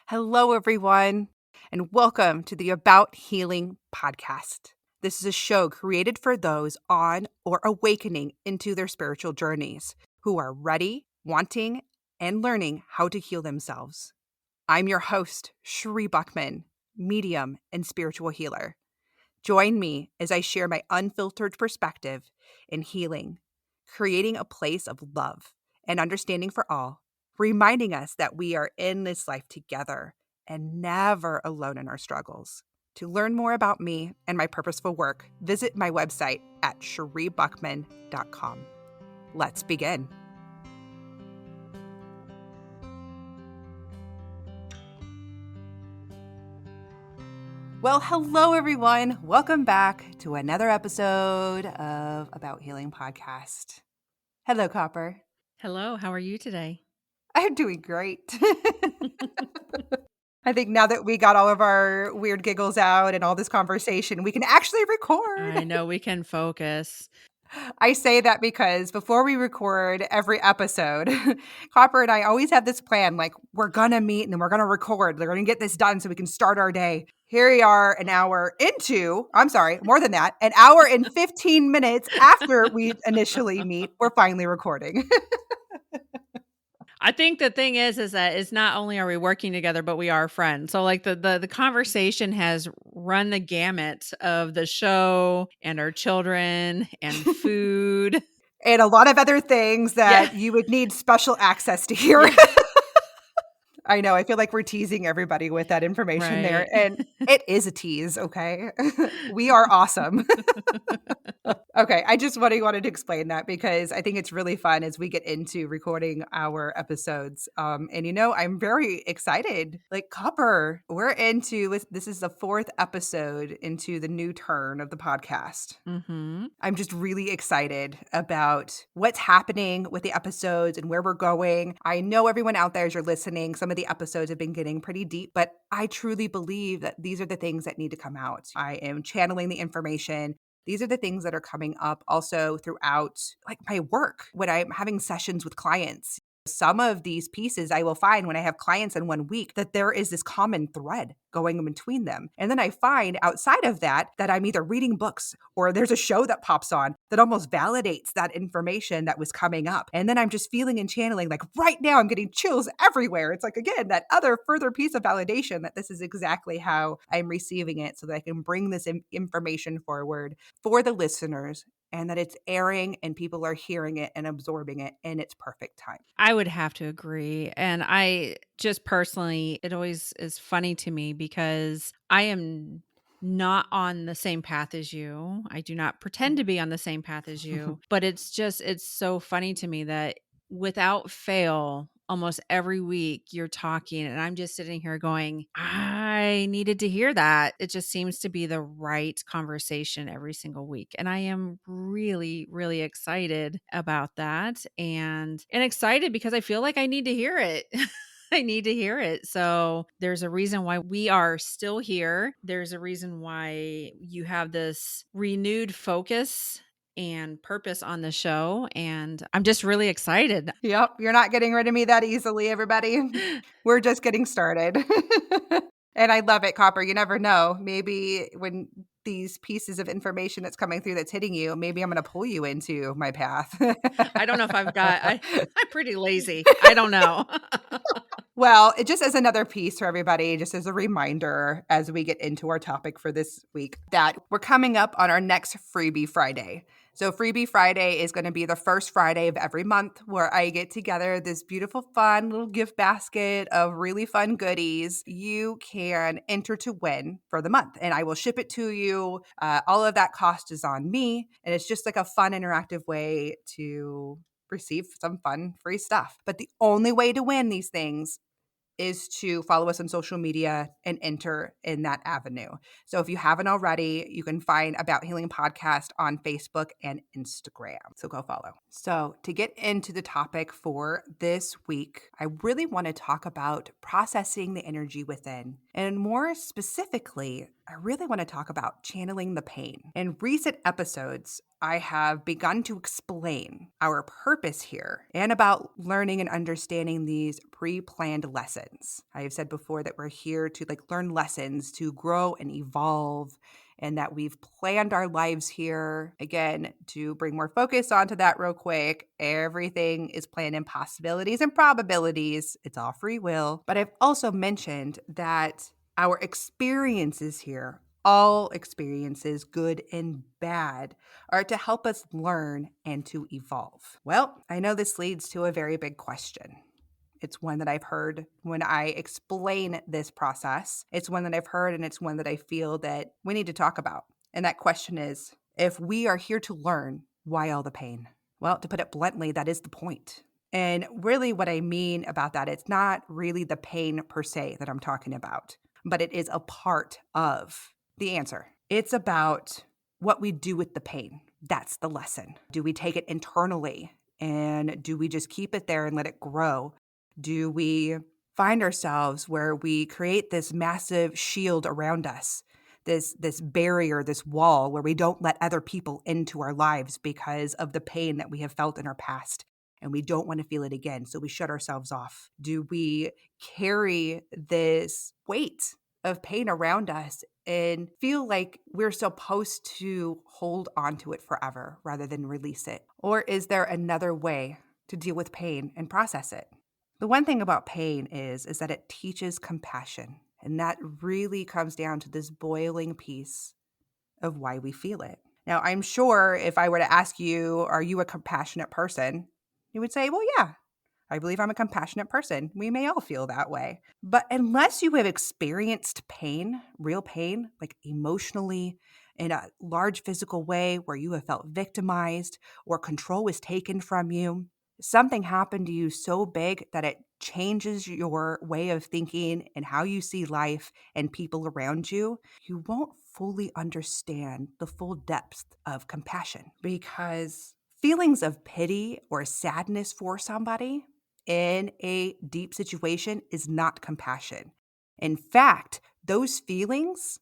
Hello, everyone, and welcome to the About Healing podcast. This is a show created for those on or awakening into their spiritual journeys who are ready, wanting, and learning how to heal themselves. I'm your host, Sheree Buckman, medium and spiritual healer. Join me as I share my unfiltered perspective in healing, creating a place of love and understanding for all, reminding us that we are in this life together and never alone in our struggles. To learn more about me and my purposeful work, visit my website at shereebuckman.com. Let's begin. Well, hello, everyone. Welcome back to another episode of About Healing podcast. Hello, Copper. Hello, how are you today? I'm doing great. I think now that we got all of our weird giggles out and all this conversation, we can actually record. I know we can focus. I say that because before we record every episode, Copper and I always have this plan, like we're going to meet and then we're going to record. We're going to get this done so we can start our day. Here we are an hour into, more than that, an hour and 15 minutes after we initially meet, we're finally recording. I think the thing is that it's not only are we working together, but we are friends. So like the conversation has run the gamut of the show and our children and food. And a lot of other things that you would need special access to hear. Yeah. I know. I feel like we're teasing everybody with that information there. And it is a tease, okay? We are awesome. Okay. I just wanted to explain that because I think it's really fun as we get into recording our episodes. And I'm very excited. Like Copper, this is the fourth episode into the new turn of the podcast. Mm-hmm. I'm just really excited about what's happening with the episodes and where we're going. I know everyone out there, as you're listening, some of the episodes have been getting pretty deep, but I truly believe that these are the things that need to come out. I am channeling the information. These are the things that are coming up also throughout like my work when I'm having sessions with clients. Some of these pieces I will find when I have clients in 1 week that there is this common thread going in between them. And then I find outside of that I'm either reading books or there's a show that pops on that almost validates that information that was coming up. And then I'm just feeling and channeling like right now I'm getting chills everywhere. It's like, again, that other further piece of validation that this is exactly how I'm receiving it so that I can bring this information forward for the listeners and that it's airing and people are hearing it and absorbing it in its perfect time. I would have to agree. And I just personally, it always is funny to me because I am not on the same path as you. I do not pretend to be on the same path as you, but it's so funny to me that without fail, almost every week you're talking and I'm just sitting here going, I needed to hear that. It just seems to be the right conversation every single week. And I am really, really excited about that and excited because I feel like I need to hear it. I need to hear it. So there's a reason why we are still here. There's a reason why you have this renewed focus and purpose on the show. And I'm just really excited. Yep. You're not getting rid of me that easily, everybody. We're just getting started. And I love it, Copper. You never know. Maybe when these pieces of information that's coming through that's hitting you, maybe I'm going to pull you into my path. I don't know if I'm pretty lazy. I don't know. Well, it just as another piece for everybody, just as a reminder as we get into our topic for this week, that we're coming up on our next Freebie Friday. So Freebie Friday is going to be the first Friday of every month where I get together this beautiful, fun little gift basket of really fun goodies. You can enter to win for the month and I will ship it to you. All of that cost is on me. And it's just like a fun, interactive way to receive some fun free stuff. But the only way to win these things is to follow us on social media and enter in that avenue. So if you haven't already, you can find About Healing Podcast on Facebook and Instagram. So go follow. So to get into the topic for this week, I really want to talk about processing the energy within. And more specifically, I really want to talk about channeling the pain. In recent episodes, I have begun to explain our purpose here and about learning and understanding these pre-planned lessons. lessons. I have said before that we're here to learn lessons, to grow and evolve, and that we've planned our lives here. Again, to bring more focus onto that real quick, everything is planned in possibilities and probabilities. It's all free will. But I've also mentioned that our experiences here, all experiences, good and bad, are to help us learn and to evolve. Well, I know this leads to a very big question. It's one that I've heard when I explain this process. It's one that I've heard, and it's one that I feel that we need to talk about. And that question is, if we are here to learn, why all the pain? Well, to put it bluntly, that is the point. And really what I mean about that, it's not really the pain per se that I'm talking about, but it is a part of the answer. It's about what we do with the pain. That's the lesson. Do we take it internally, and do we just keep it there and let it grow? Do we find ourselves where we create this massive shield around us, this barrier, this wall where we don't let other people into our lives because of the pain that we have felt in our past, and we don't want to feel it again, so we shut ourselves off? Do we carry this weight of pain around us and feel like we're supposed to hold on to it forever rather than release it? Or is there another way to deal with pain and process it? The one thing about pain is that it teaches compassion, and that really comes down to this boiling piece of why we feel it. Now, I'm sure if I were to ask you, are you a compassionate person? You would say, well, yeah, I believe I'm a compassionate person. We may all feel that way. But unless you have experienced pain, real pain, like emotionally, in a large physical way where you have felt victimized or control was taken from you, something happened to you so big that it changes your way of thinking and how you see life and people around you, you won't fully understand the full depth of compassion, because feelings of pity or sadness for somebody in a deep situation is not compassion. In fact, those feelings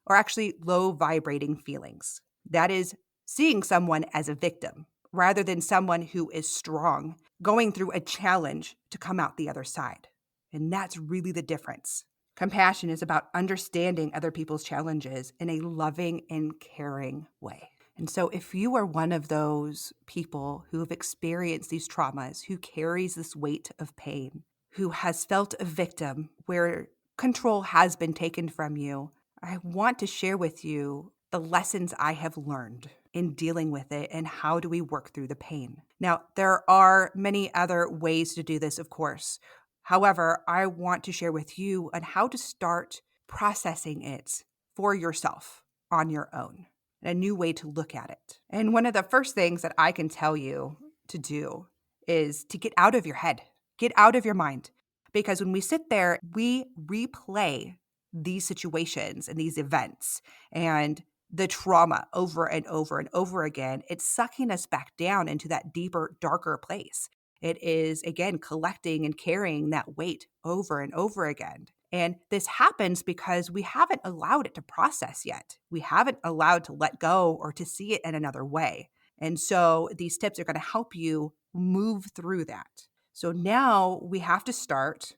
are actually low vibrating feelings. That is seeing someone as a victim rather than someone who is strong, going through a challenge to come out the other side. And that's really the difference. Compassion is about understanding other people's challenges in a loving and caring way. And so if you are one of those people who have experienced these traumas, who carries this weight of pain, who has felt a victim where control has been taken from you, I want to share with you the lessons I have learned in dealing with it and how do we work through the pain. Now, there are many other ways to do this, of course. However, I want to share with you on how to start processing it for yourself on your own, a new way to look at it. And one of the first things that I can tell you to do is to get out of your head, get out of your mind. Because when we sit there, we replay these situations and these events and the trauma over and over and over again. It's sucking us back down into that deeper, darker place. It is, again, collecting and carrying that weight over and over again. And this happens because we haven't allowed it to process yet. We haven't allowed to let go or to see it in another way. And so these tips are going to help you move through that. So now we have to start,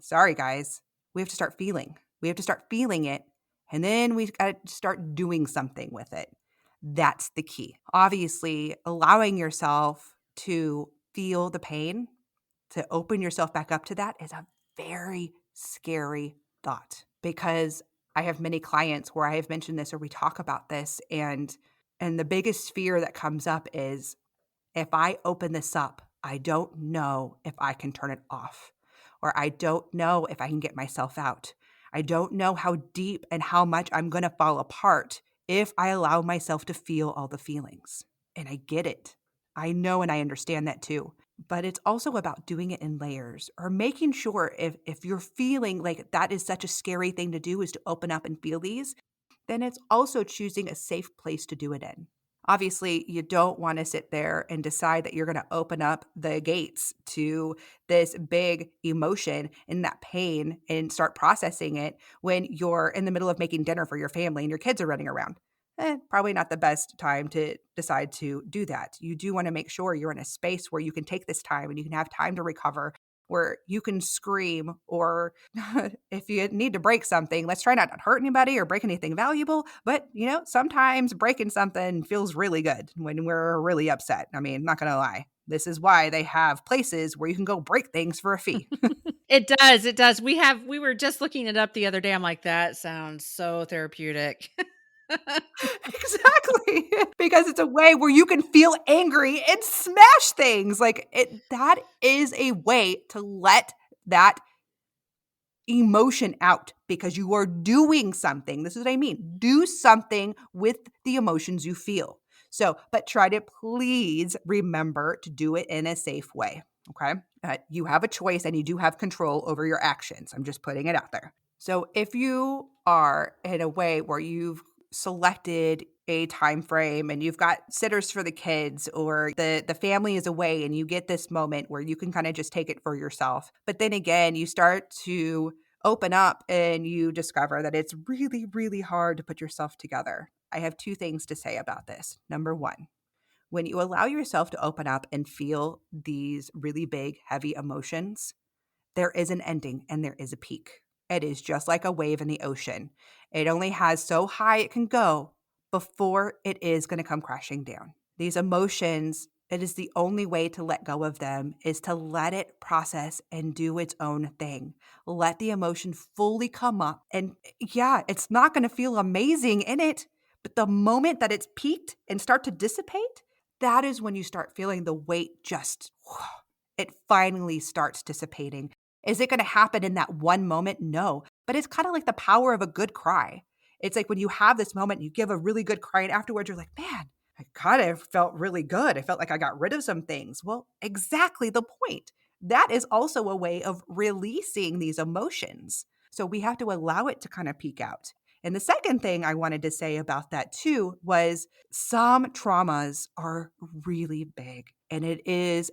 sorry guys, we have to start feeling. We have to start feeling it, and then we've got to start doing something with it. That's the key. Obviously, allowing yourself to feel the pain, to open yourself back up to that, is a very scary thought, because I have many clients where I have mentioned this or we talk about this, and the biggest fear that comes up is, if I open this up, I don't know if I can turn it off, or I don't know if I can get myself out. I don't know how deep and how much I'm going to fall apart if I allow myself to feel all the feelings. And I get it. I know and I understand that too. But it's also about doing it in layers, or making sure if you're feeling like that is such a scary thing to do, is to open up and feel these, then it's also choosing a safe place to do it in. Obviously, you don't want to sit there and decide that you're going to open up the gates to this big emotion and that pain and start processing it when you're in the middle of making dinner for your family and your kids are running around. Probably not the best time to decide to do that. You do want to make sure you're in a space where you can take this time and you can have time to recover where you can scream, or if you need to break something, let's try not to hurt anybody or break anything valuable. But, sometimes breaking something feels really good when we're really upset. I mean, not going to lie. This is why they have places where you can go break things for a fee. It does, it does. We were just looking it up the other day. I'm like, that sounds so therapeutic. Exactly. Because it's a way where you can feel angry and smash things. That is a way to let that emotion out because you are doing something. This is what I mean. Do something with the emotions you feel. So, but try to please remember to do it in a safe way. Okay. You have a choice and you do have control over your actions. I'm just putting it out there. So if you are in a way where you've selected a time frame and you've got sitters for the kids, or the family is away and you get this moment where you can kind of just take it for yourself. But then again, you start to open up and you discover that it's really, really hard to put yourself together. I have two things to say about this. Number one, when you allow yourself to open up and feel these really big, heavy emotions, there is an ending and there is a peak. It is just like a wave in the ocean. It only has so high it can go before it is going to come crashing down. These emotions, it is the only way to let go of them is to let it process and do its own thing. Let the emotion fully come up. And yeah, it's not going to feel amazing in it, but the moment that it's peaked and start to dissipate, that is when you start feeling the weight just, it finally starts dissipating. Is it going to happen in that one moment? No. But it's kind of like the power of a good cry. It's like when you have this moment, you give a really good cry, and afterwards you're like, man, I kind of felt really good. I felt like I got rid of some things. Well, exactly the point. That is also a way of releasing these emotions. So we have to allow it to kind of peak out. And the second thing I wanted to say about that too was some traumas are really big, and it is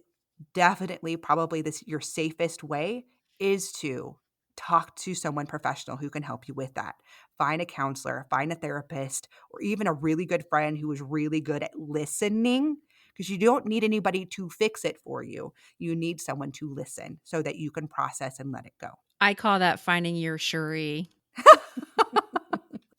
definitely probably your safest way is to talk to someone professional who can help you with that. Find a counselor, find a therapist, or even a really good friend who is really good at listening, because you don't need anybody to fix it for you. You need someone to listen so that you can process and let it go. I call that finding your Sheree.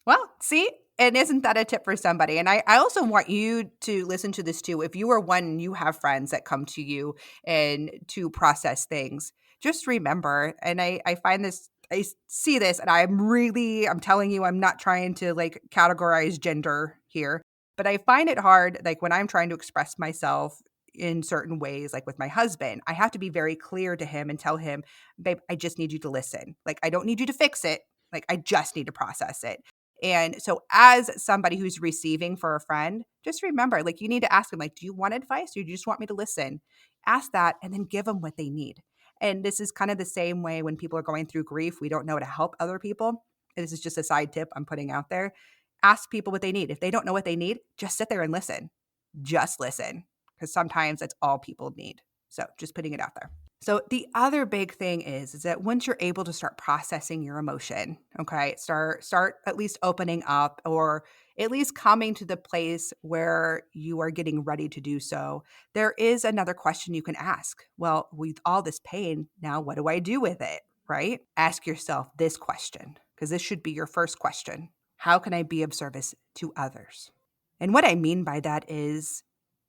Well, see, and isn't that a tip for somebody? And I also want you to listen to this too. If you are one and you have friends that come to you and to process things, just remember, and I find this, I see this, and I'm telling you, I'm not trying to like categorize gender here, but I find it hard, like when I'm trying to express myself in certain ways, like with my husband, I have to be very clear to him and tell him, babe, I just need you to listen. Like, I don't need you to fix it. Like, I just need to process it. And so as somebody who's receiving for a friend, just remember, like, you need to ask them, like, do you want advice or do you just want me to listen? Ask that and then give them what they need. And this is kind of the same way when people are going through grief. We don't know how to help other people. This is just a side tip I'm putting out there. Ask people what they need. If they don't know what they need, just sit there and listen. Just listen, because sometimes that's all people need. So just putting it out there. So the other big thing is that once you're able to start processing your emotion, okay, start at least opening up, or at least coming to the place where you are getting ready to do so, there is another question you can ask. Well, with all this pain, now what do I do with it, right? Ask yourself this question, because this should be your first question. How can I be of service to others? And what I mean by that is,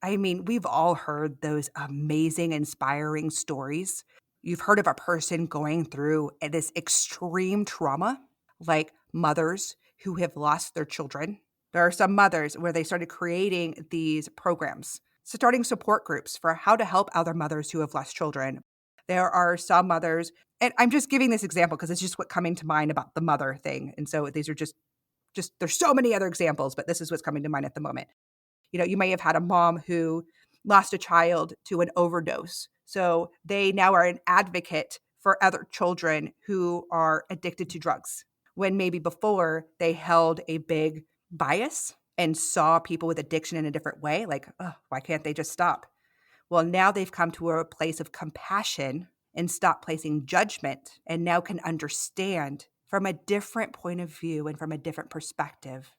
we've all heard those amazing, inspiring stories. You've heard of a person going through this extreme trauma, like mothers who have lost their children. There are some mothers where they started creating these programs, starting support groups for how to help other mothers who have lost children. There are some mothers, and I'm just giving this example because it's just what coming to mind about the mother thing. And so these are just there's so many other examples, but this is what's coming to mind at the moment. You may have had a mom who lost a child to an overdose. So they now are an advocate for other children who are addicted to drugs, when maybe before they held a big bias and saw people with addiction in a different way. Like, oh, why can't they just stop? Well, now they've come to a place of compassion and stop placing judgment, and now can understand from a different point of view and from a different perspective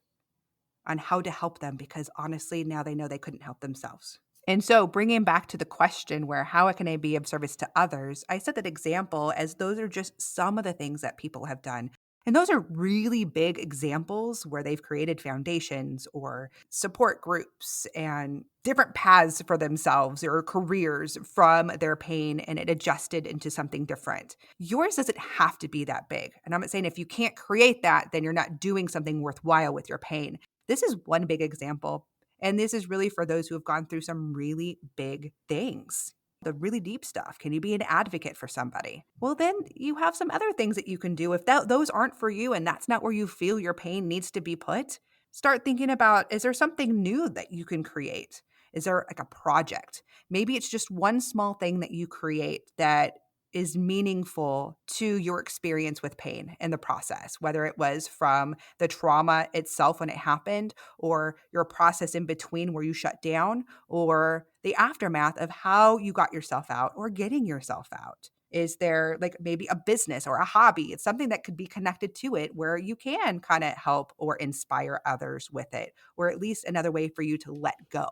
on how to help them, because honestly, now they know they couldn't help themselves. And so bringing back to the question where how can I be of service to others, I set that example as those are just some of the things that people have done. And those are really big examples where they've created foundations or support groups and different paths for themselves or careers from their pain, and it adjusted into something different. Yours doesn't have to be that big. And I'm not saying if you can't create that, then you're not doing something worthwhile with your pain. This is one big example. And this is really for those who have gone through some really big things, the really deep stuff. Can you be an advocate for somebody? Well, then you have some other things that you can do. If those aren't for you and that's not where you feel your pain needs to be put, start thinking about, is there something new that you can create? Is there like a project? Maybe it's just one small thing that you create that is meaningful to your experience with pain in the process, whether it was from the trauma itself when it happened, or your process in between where you shut down, or the aftermath of how you got yourself out or getting yourself out. Is there like maybe a business or a hobby? It's something that could be connected to it where you can kind of help or inspire others with it, or at least another way for you to let go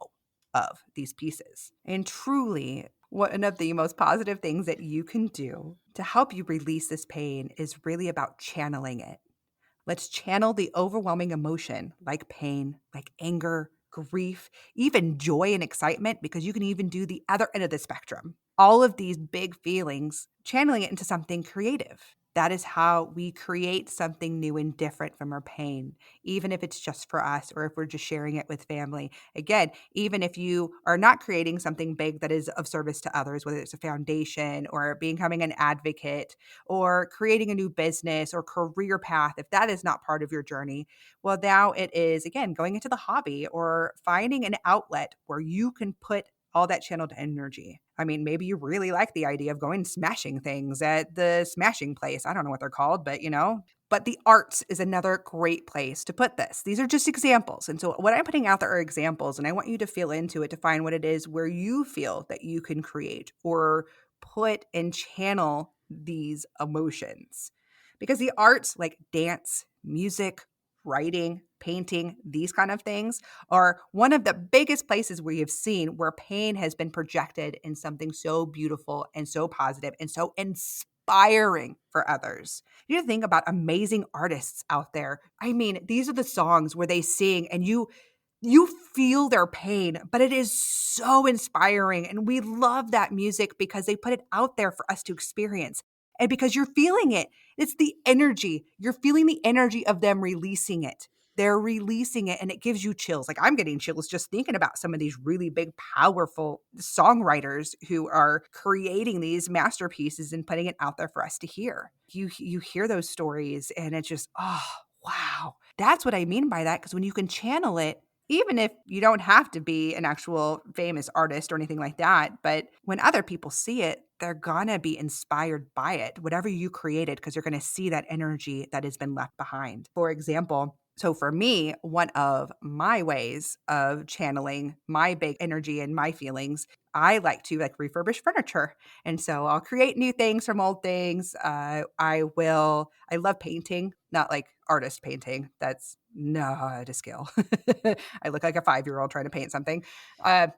of these pieces. And truly, one of the most positive things that you can do to help you release this pain is really about channeling it. Let's channel the overwhelming emotion like pain, like anger, grief, even joy and excitement, because you can even do the other end of the spectrum. All of these big feelings, channeling it into something creative. That is how we create something new and different from our pain, even if it's just for us or if we're just sharing it with family. Again, even if you are not creating something big that is of service to others, whether it's a foundation or becoming an advocate or creating a new business or career path, if that is not part of your journey, well, now it is, again, going into the hobby or finding an outlet where you can put all that channeled energy. I mean, maybe you really like the idea of going smashing things at the smashing place. I don't know what they're called, but But the arts is another great place to put this. These are just examples. And so what I'm putting out there are examples, and I want you to feel into it to find what it is where you feel that you can create or put and channel these emotions. Because the arts like dance, music, writing, painting, these kind of things are one of the biggest places where you've seen where pain has been projected in something so beautiful and so positive and so inspiring for others. You need to think about amazing artists out there. I mean, these are the songs where they sing and you feel their pain, but it is so inspiring. And we love that music because they put it out there for us to experience. And because you're feeling it, it's the energy. You're feeling the energy of them releasing it. They're releasing it and it gives you chills. Like I'm getting chills just thinking about some of these really big, powerful songwriters who are creating these masterpieces and putting it out there for us to hear. You hear those stories and it's just, oh, wow. That's what I mean by that. Because when you can channel it, even if you don't have to be an actual famous artist or anything like that, but when other people see it, they're gonna be inspired by it, whatever you created, because you're gonna see that energy that has been left behind. For example, so for me, one of my ways of channeling my big energy and my feelings, I like to like refurbish furniture. And so I'll create new things from old things. I love painting, not like artist painting. That's not a skill. I look like a 5-year-old trying to paint something,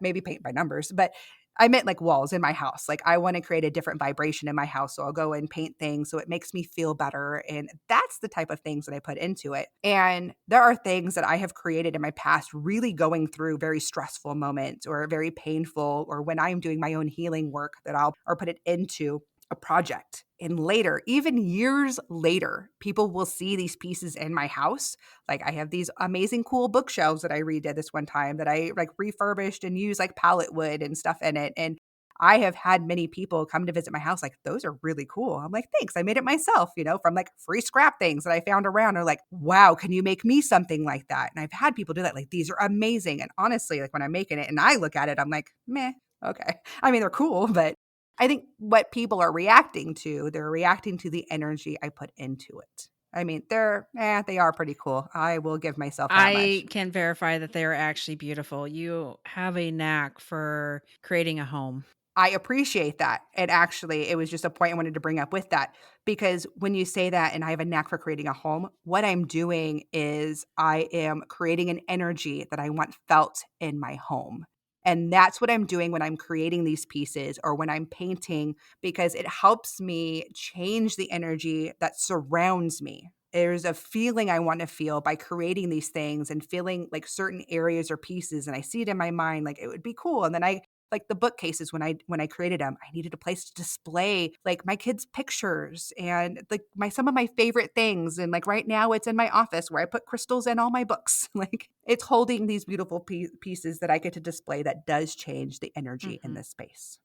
maybe paint by numbers, but I meant like walls in my house. Like I want to create a different vibration in my house. So I'll go and paint things so it makes me feel better. And that's the type of things that I put into it. And there are things that I have created in my past, really going through very stressful moments or very painful, or when I'm doing my own healing work that I'll or put it into a project. And later, even years later, people will see these pieces in my house. Like I have these amazing cool bookshelves that I redid this one time that I like refurbished and used like pallet wood and stuff in it. And I have had many people come to visit my house like, those are really cool. I'm like, thanks. I made it myself, from like free scrap things that I found around. They're like, wow, can you make me something like that? And I've had people do that. Like, these are amazing. And honestly, like when I'm making it and I look at it, I'm like, meh, okay. I mean, they're cool, but I think what people are reacting to, they're reacting to the energy I put into it. I mean, they are pretty cool. I will give myself that much. I can verify that they are actually beautiful. You have a knack for creating a home. I appreciate that. And actually, it was just a point I wanted to bring up with that because when you say that, and I have a knack for creating a home, what I'm doing is I am creating an energy that I want felt in my home. And that's what I'm doing when I'm creating these pieces or when I'm painting, because it helps me change the energy that surrounds me. There's a feeling I want to feel by creating these things and feeling like certain areas or pieces. And I see it in my mind, like it would be cool. And then like the bookcases when I created them, I needed a place to display like my kids' pictures and like some of my favorite things. And like right now it's in my office where I put crystals in all my books. Like it's holding these beautiful pieces that I get to display that does change the energy in Mhm. this space.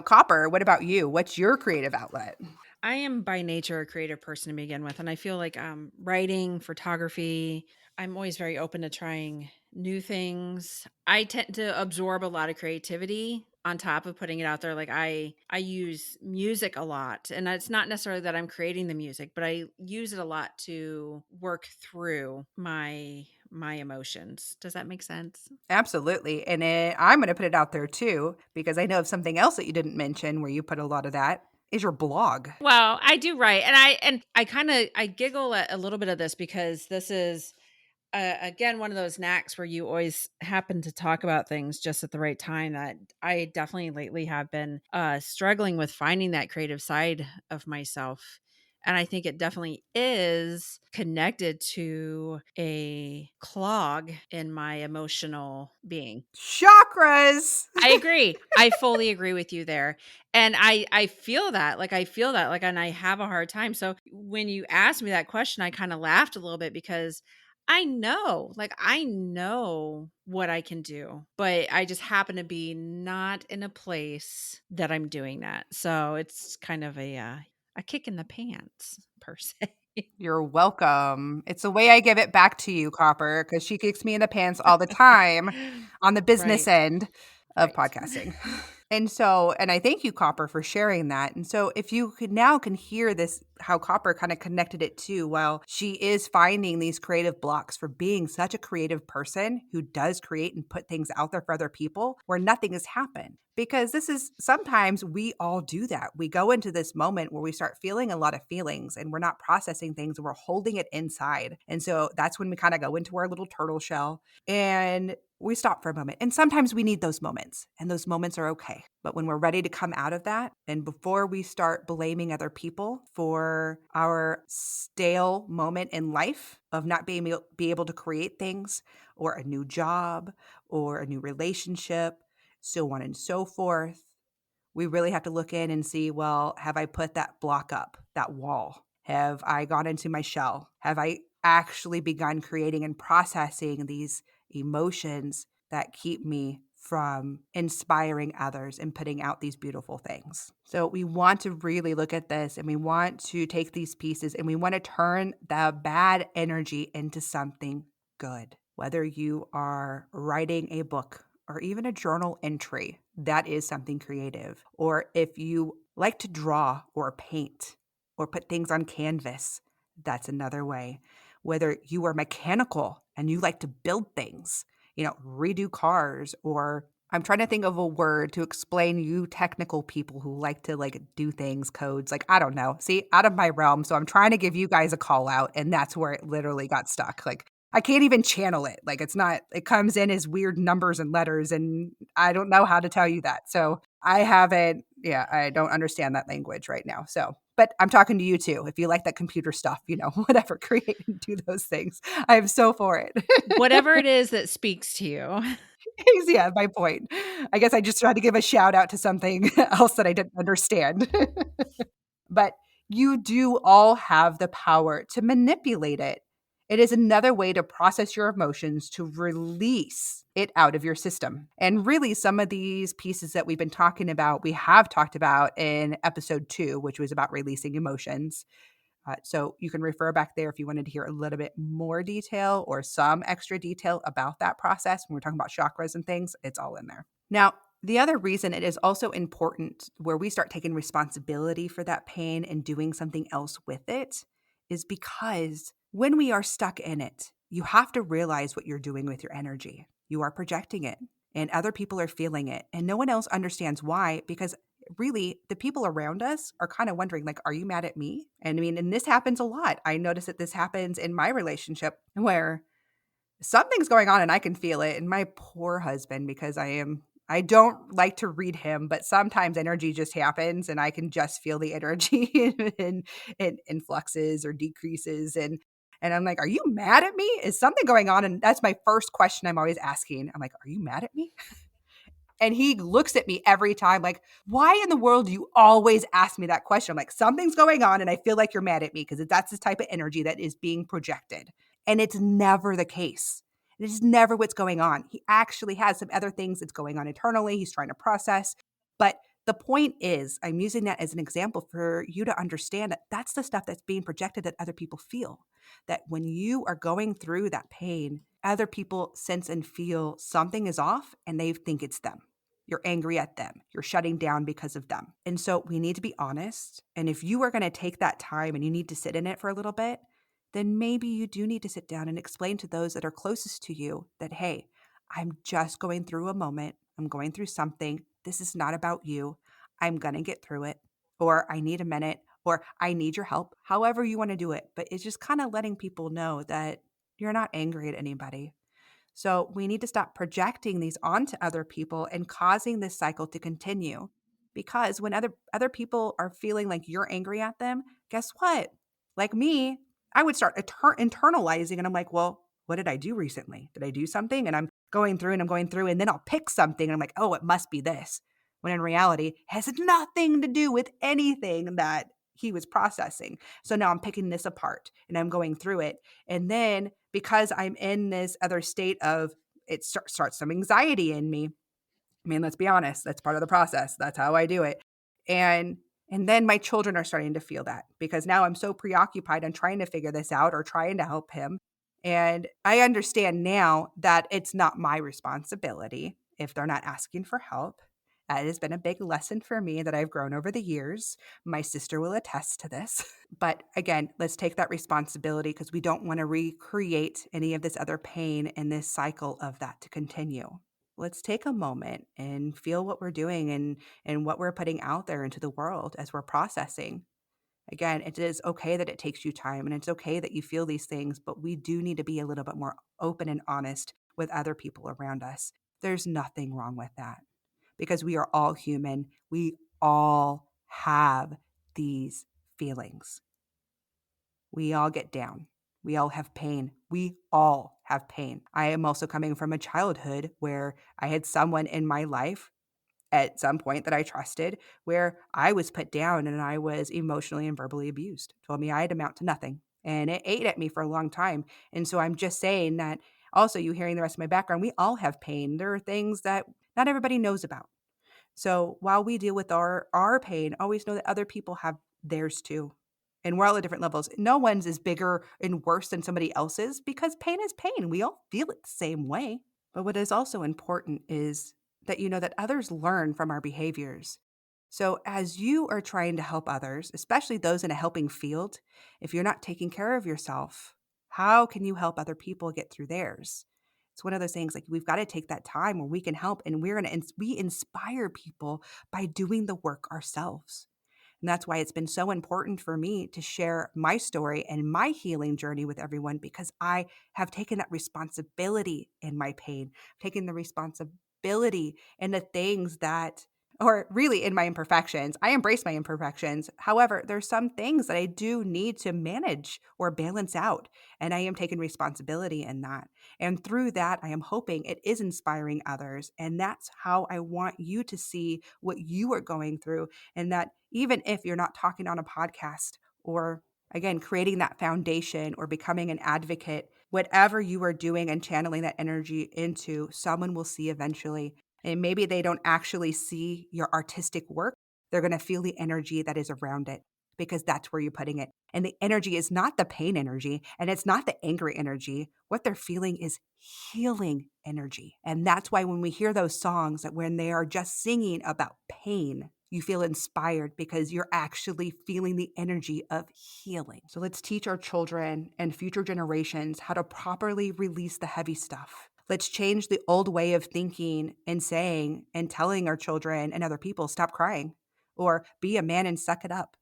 Copper, what about you? What's your creative outlet? I am by nature a creative person to begin with, and I feel like writing, photography, I'm always very open to trying new things. I tend to absorb a lot of creativity on top of putting it out there. Like I use music a lot, and it's not necessarily that I'm creating the music, but I use it a lot to work through my emotions. Does that make sense? Absolutely. And I'm going to put it out there too, because I know of something else that you didn't mention where you put a lot of that is your blog. Well, I do write, and I kind of I giggle at a little bit of this because this is again one of those knacks where you always happen to talk about things just at the right time. That I definitely lately have been struggling with finding that creative side of myself. And I think it definitely is connected to a clog in my emotional being. Chakras. I agree. I fully agree with you there. And I feel that. Like I feel that like and I have a hard time. So when you asked me that question, I kind of laughed a little bit because I know what I can do, but I just happen to be not in a place that I'm doing that. So it's kind of a kick in the pants per se. You're welcome. It's the way I give it back to you, Copper, because she kicks me in the pants all the time on the business Right. end of Right. podcasting. And I thank you, Copper, for sharing that. And so if you could now can hear this, how Copper kind of connected it too, well, she is finding these creative blocks for being such a creative person who does create and put things out there for other people where nothing has happened. Because this is sometimes we all do that. We go into this moment where we start feeling a lot of feelings and we're not processing things and we're holding it inside. And so that's when we kind of go into our little turtle shell and we stop for a moment. And sometimes we need those moments, and those moments are okay. But when we're ready to come out of that, and before we start blaming other people for our stale moment in life of not being be able to create things or a new job or a new relationship, so on and so forth, we really have to look in and see, well, have I put that block up, that wall? Have I gone into my shell? Have I actually begun creating and processing these emotions that keep me from inspiring others and putting out these beautiful things? So we want to really look at this, and we want to take these pieces and we want to turn the bad energy into something good. Whether you are writing a book or even a journal entry, that is something creative. Or if you like to draw or paint or put things on canvas, that's another way. Whether you are mechanical and you like to build things, redo cars, or I'm trying to think of a word to explain you technical people who like to like do things, codes, like I don't know. See, out of my realm. So I'm trying to give you guys a call out, and that's where it literally got stuck. Like I can't even channel it. Like it comes in as weird numbers and letters, and I don't know how to tell you that. So I don't understand that language right now. So, but I'm talking to you too. If you like that computer stuff, whatever, create and do those things. I am so for it. Whatever it is that speaks to you. Yeah, my point. I guess I just tried to give a shout out to something else that I didn't understand. But you do all have the power to manipulate it. It is another way to process your emotions, to release it out of your system. And really, some of these pieces that we've been talking about, we have talked about in episode 2, which was about releasing emotions. So you can refer back there if you wanted to hear a little bit more detail or some extra detail about that process. When we're talking about chakras and things, it's all in there. Now, the other reason it is also important where we start taking responsibility for that pain and doing something else with it is because when we are stuck in it, you have to realize what you're doing with your energy. You are projecting it, and other people are feeling it, and no one else understands why, because really the people around us are kind of wondering, like, are you mad at me? And I mean, and this happens a lot. I notice that this happens in my relationship where something's going on and I can feel it. And my poor husband, because I don't like to read him, but sometimes energy just happens and I can just feel the energy and it influxes or decreases. And I'm like, are you mad at me? Is something going on? And that's my first question I'm always asking. I'm like, are you mad at me? And he looks at me every time like, why in the world do you always ask me that question? I'm like, something's going on and I feel like you're mad at me because that's the type of energy that is being projected. And it's never the case. It is never what's going on. He actually has some other things that's going on internally. He's trying to process. But the point is, I'm using that as an example for you to understand that that's the stuff that's being projected that other people feel. That when you are going through that pain, other people sense and feel something is off and they think it's them. You're angry at them. You're shutting down because of them. And so we need to be honest. And if you are going to take that time and you need to sit in it for a little bit, then maybe you do need to sit down and explain to those that are closest to you that, hey, I'm just going through a moment. I'm going through something. This is not about you. I'm going to get through it. Or I need a minute. Or I need your help. However you want to do it. But it's just kind of letting people know that you're not angry at anybody. So we need to stop projecting these onto other people and causing this cycle to continue. Because when other people are feeling like you're angry at them, guess what? Like me, I would start internalizing and I'm like, well, what did I do recently? Did I do something? And I'm going through and I'm going through and then I'll pick something and I'm like, oh, it must be this. When in reality, it has nothing to do with anything that he was processing. So now I'm picking this apart and I'm going through it. And then because I'm in this other state of it starts some anxiety in me. I mean, let's be honest, that's part of the process. That's how I do it. And and then my children are starting to feel that because now I'm so preoccupied on trying to figure this out or trying to help him. And I understand now that it's not my responsibility if they're not asking for help. That has been a big lesson for me that I've grown over the years. My sister will attest to this. But again, let's take that responsibility because we don't want to recreate any of this other pain and this cycle of that to continue. Let's take a moment and feel what we're doing and what we're putting out there into the world as we're processing. Again, it is okay that it takes you time and it's okay that you feel these things, but we do need to be a little bit more open and honest with other people around us. There's nothing wrong with that because we are all human. We all have these feelings. We all get down. We all have pain. We all have pain. I am also coming from a childhood where I had someone in my life at some point that I trusted where I was put down and I was emotionally and verbally abused, told me I'd amount to nothing. And it ate at me for a long time. And so I'm just saying that also, you hearing the rest of my background, we all have pain. There are things that not everybody knows about. So while we deal with our pain, always know that other people have theirs too. And we're all at different levels. No one's is bigger and worse than somebody else's because pain is pain. We all feel it the same way. But what is also important is that you know that others learn from our behaviors. So as you are trying to help others, especially those in a helping field, if you're not taking care of yourself, how can you help other people get through theirs? It's one of those things like we've got to take that time where we can help and we inspire people by doing the work ourselves. And that's why it's been so important for me to share my story and my healing journey with everyone because I have taken that responsibility in my pain, taken the responsibility in the things that, or really in my imperfections. I embrace my imperfections. However, there's some things that I do need to manage or balance out. And I am taking responsibility in that. And through that, I am hoping it is inspiring others. And that's how I want you to see what you are going through. And that even if you're not talking on a podcast or again, creating that foundation or becoming an advocate, whatever you are doing and channeling that energy into, someone will see eventually. And maybe they don't actually see your artistic work. They're going to feel the energy that is around it because that's where you're putting it. And the energy is not the pain energy and it's not the angry energy. What they're feeling is healing energy. And that's why when we hear those songs, that when they are just singing about pain, you feel inspired because you're actually feeling the energy of healing. So let's teach our children and future generations how to properly release the heavy stuff. Let's change the old way of thinking and saying and telling our children and other people, stop crying, or be a man and suck it up,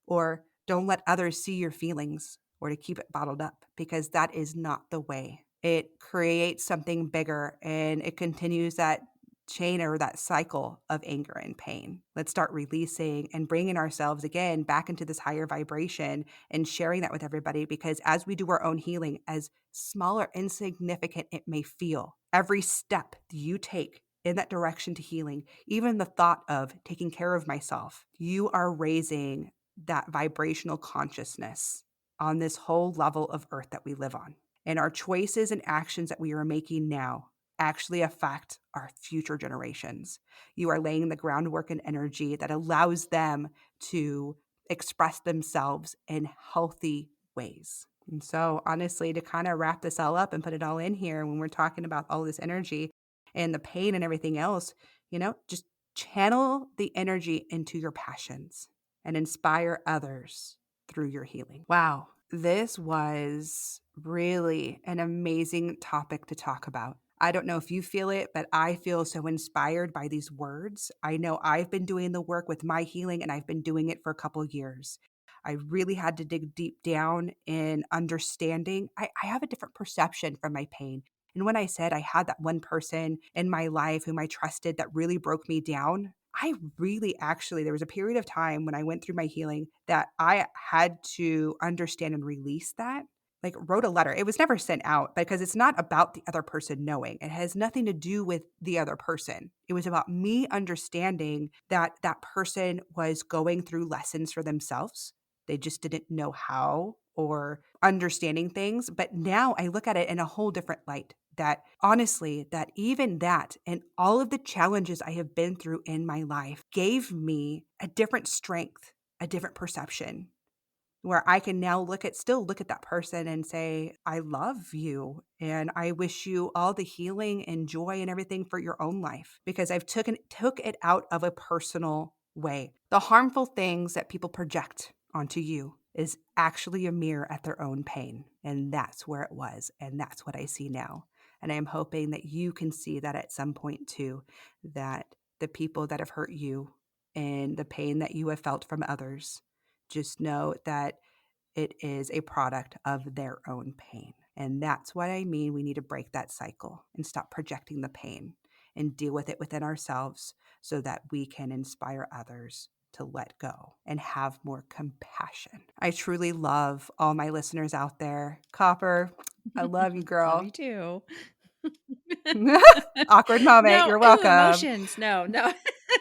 or don't let others see your feelings, or to keep it bottled up, because that is not the way. It creates something bigger and it continues that chain or that cycle of anger and pain. Let's start releasing and bringing ourselves again back into this higher vibration and sharing that with everybody, because as we do our own healing, as small or insignificant it may feel, every step you take in that direction to healing, even the thought of taking care of myself, you are raising that vibrational consciousness on this whole level of earth that we live on. And our choices and actions that we are making now actually affect our future generations. You are laying the groundwork and energy that allows them to express themselves in healthy ways. And so, honestly, to kind of wrap this all up and put it all in here, when we're talking about all this energy and the pain and everything else, just channel the energy into your passions and inspire others through your healing. Wow, this was really an amazing topic to talk about. I don't know if you feel it, but I feel so inspired by these words. I know I've been doing the work with my healing, and I've been doing it for a couple of years. I really had to dig deep down in understanding. I have a different perception from my pain. And when I said I had that one person in my life whom I trusted that really broke me down, I really actually, there was a period of time when I went through my healing that I had to understand and release that. Like, wrote a letter. It was never sent out because it's not about the other person knowing. It has nothing to do with the other person. It was about me understanding that that person was going through lessons for themselves. They just didn't know how, or understanding things. But now I look at it in a whole different light, that honestly, that even that and all of the challenges I have been through in my life gave me a different strength, a different perception, where I can now still look at that person and say, I love you and I wish you all the healing and joy and everything for your own life, because I've took it out of a personal way. The harmful things that people project onto you is actually a mirror at their own pain. And that's where it was. And that's what I see now. And I'm hoping that you can see that at some point too, that the people that have hurt you and the pain that you have felt from others, just know that it is a product of their own pain. And that's what I mean. We need to break that cycle and stop projecting the pain and deal with it within ourselves so that we can inspire others to let go and have more compassion. I truly love all my listeners out there. Copper, I love you, Love girl. you too. Awkward moment. No, You're ooh, welcome. emotions. No, no.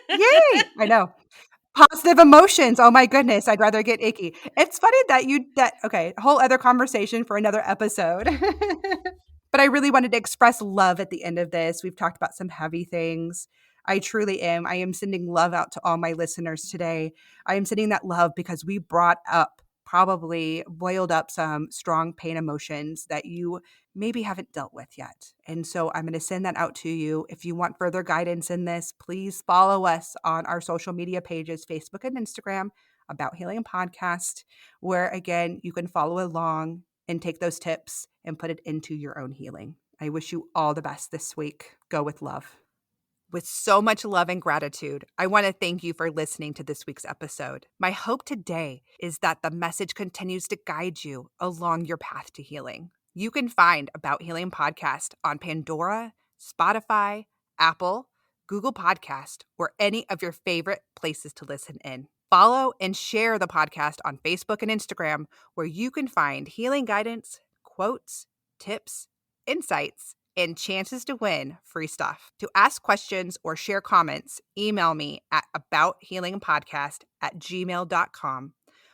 Yay! I know. Positive emotions. Oh my goodness, I'd rather get icky. It's funny that okay, a whole other conversation for another episode. But I really wanted to express love at the end of this. We've talked about some heavy things. I truly am. I am sending love out to all my listeners today. I am sending that love because we probably boiled up some strong pain emotions that you maybe haven't dealt with yet. And so I'm going to send that out to you. If you want further guidance in this, please follow us on our social media pages, Facebook and Instagram, About Healing Podcast, where again, you can follow along and take those tips and put it into your own healing. I wish you all the best this week. Go with love. With so much love and gratitude, I want to thank you for listening to this week's episode. My hope today is that the message continues to guide you along your path to healing. You can find About Healing Podcast on Pandora, Spotify, Apple, Google Podcast, or any of your favorite places to listen in. Follow and share the podcast on Facebook and Instagram, where you can find healing guidance, quotes, tips, insights, and chances to win free stuff. To ask questions or share comments, email me at abouthealingpodcast@gmail.com,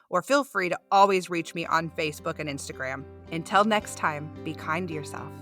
or feel free to always reach me on Facebook and Instagram. Until next time, be kind to yourself.